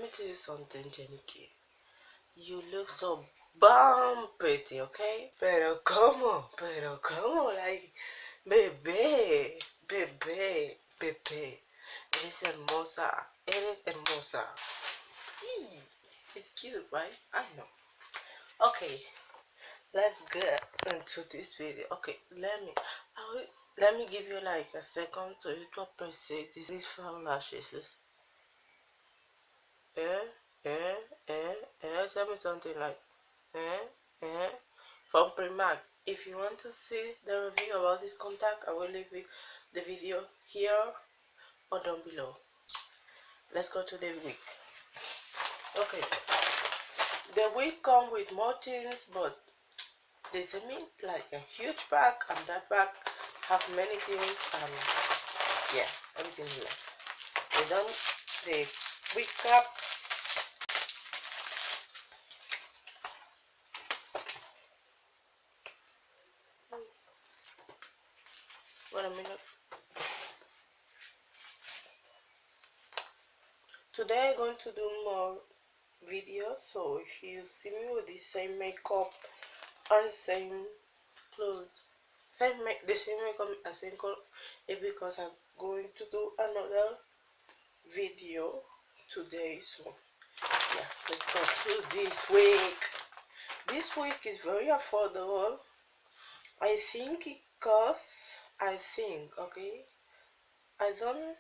me tell you something, Jennifer. You look so bomb pretty, okay? Pero como, like, bebé. Eres hermosa, Eee, it's cute, right? I know. Okay, let's get into this video. Okay, let me give you like a second so you to appreciate these fine lashes. Tell me something like from Primark. If you want to see the review about this contact, I will leave the video here or down below. Let's go to the wig. Okay, the wig come with more things, but they send me like a huge bag, and that bag have many things, and yeah, everything less. They done the wig cap. Wait a minute. Today I'm going to do more videos, so if you see me with the same makeup and same clothes, the same makeup and same color, it's because I'm going to do another video today. So yeah, let's go to this wig. This wig is very affordable. I think it costs, okay, I don't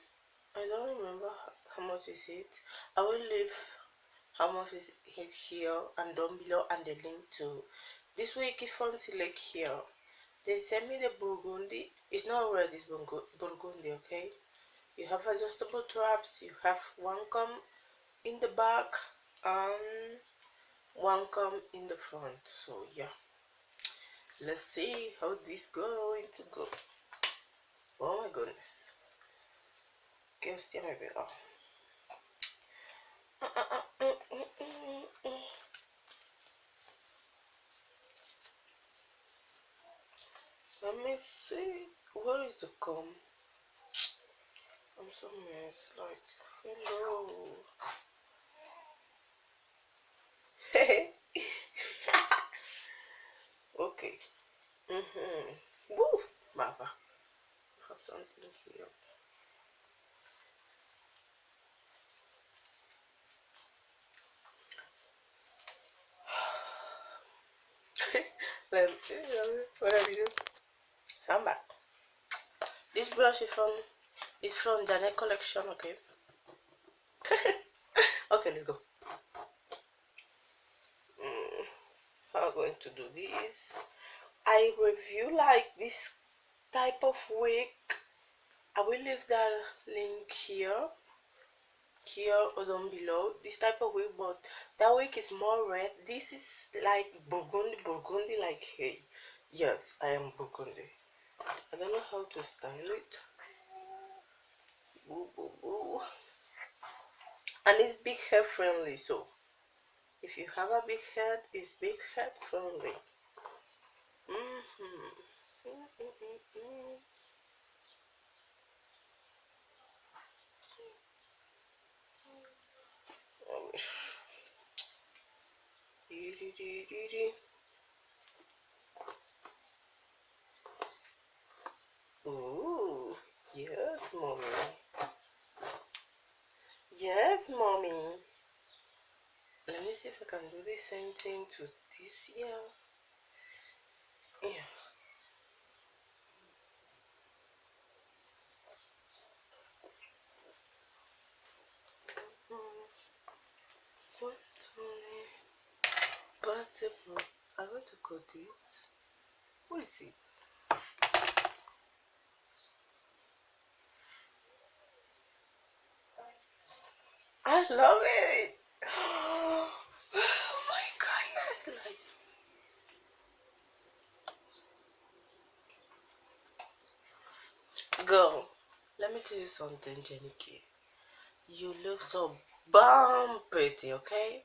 remember how much is it. I will leave how much is it here and down below, and the link to this wig is from SILIKE here. They sent me the burgundy. It's not red, it's burgundy, okay? You have adjustable straps, you have one comb in the back and one comb in the front. So yeah, let's see how this going to go. Oh my goodness. Que hostia me pegó. Let me see. Where is the comb? I'm so messed. Like, hello. Okay. Woo, Baba. I have something here. What have you done? I'm back. This brush is from Janet collection, okay? Okay, let's go. I'm going to do this. I review like this type of wig. I will leave the link here or down below. This type of wig, but that wig is more red. This is like burgundy, like, hey, yes, I am burgundy. I don't know how to style it. Boo, boo, boo. And it's big head friendly, so if you have a big head, it's big head friendly. Ooh, yes, mommy. Yes, mommy. Let me see if I can do the same thing to this here. Yeah. But I'm going to cut this. What is it? I love it. Oh my goodness! Like, girl, let me tell you something, Jennifer. You look so bomb pretty, okay?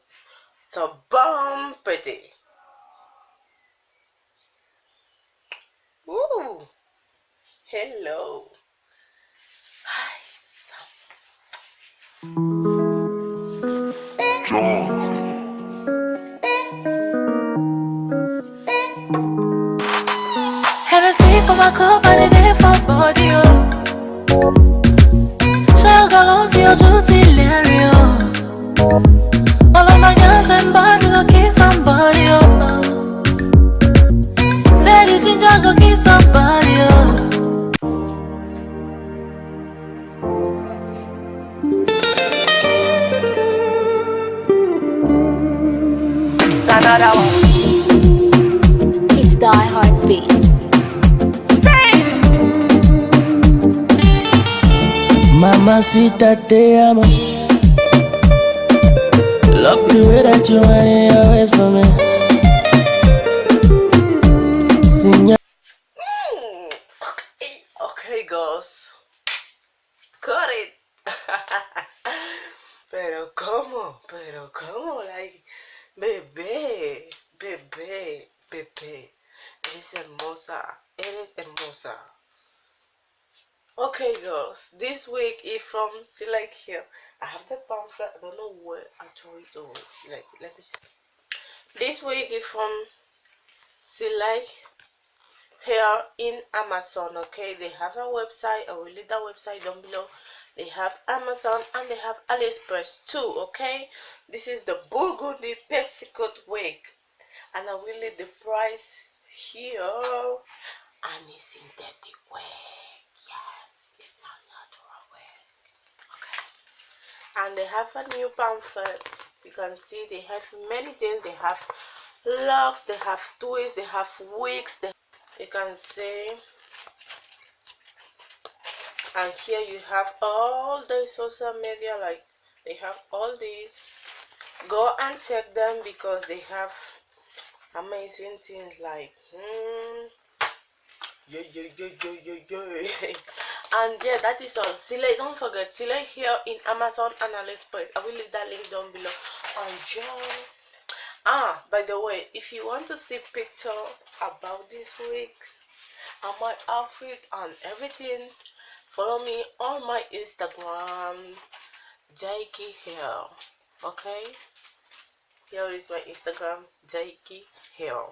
So bomb pretty. Ooh, hello. Hi. Hennessy for my cup and a day for body, oh. Sugar your duty, Larry, oh. All of my girls and body go kiss somebody, oh. Say the ginger go kiss somebody, oh. It's another one. It's Die Hard Beats. Mamacita, te amo. Love the way that you want it always for me. Okay, girls. Cut it. Pero cómo, like, bebé. Eres hermosa. Okay, girls, this week is from SILIKE here. I have the pamphlet. I don't know where I told you. Like, let me see. This week is from SILIKE here in Amazon. Okay, they have a website. I will leave that website down below. They have Amazon and they have AliExpress too. Okay, this is the burgundy petticoat wig, and I will leave the price here. And it's synthetic wig. Yes, it's not natural wig. Okay, and they have a new pamphlet. You can see they have many things. They have locks, they have twists, they have wigs. You can see, and here you have all the social media. Like, they have all these. Go and check them because they have amazing things like yeah. And yeah, that is all. SILIKE, don't forget SILIKE here in Amazon and AliExpress. I will leave that link down below. And yeah, by the way, if you want to see picture about these wigs and my outfit and everything, follow me on my Instagram, Jaiki Hair. Okay, here is my Instagram, Jaiki Hair.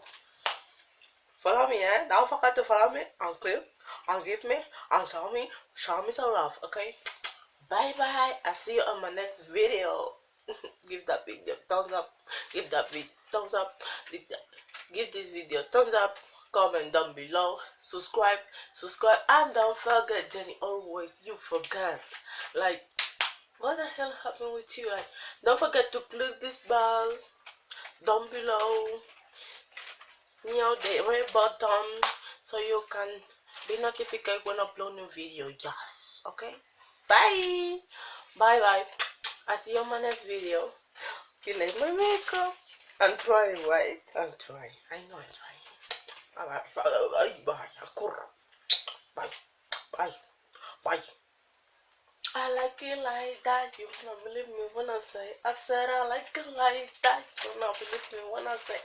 Follow me, don't forget to follow me and click and give me and show me some love. Okay, bye bye. I'll see you on my next video. Give that video thumbs up, give that video thumbs up, give this video thumbs up, comment down below, subscribe, and don't forget, Jenny, always you forget, like, what the hell happened with you? Like, don't forget to click this bell down below near the red button so you can be notified when I upload new video. Yes, okay, bye. I see you on my next video. You like my makeup? I'm trying, right? I'm trying. I know I'm trying. Bye. I like it like that. You cannot believe me when I say. I said I like it like that. You cannot believe me when I say.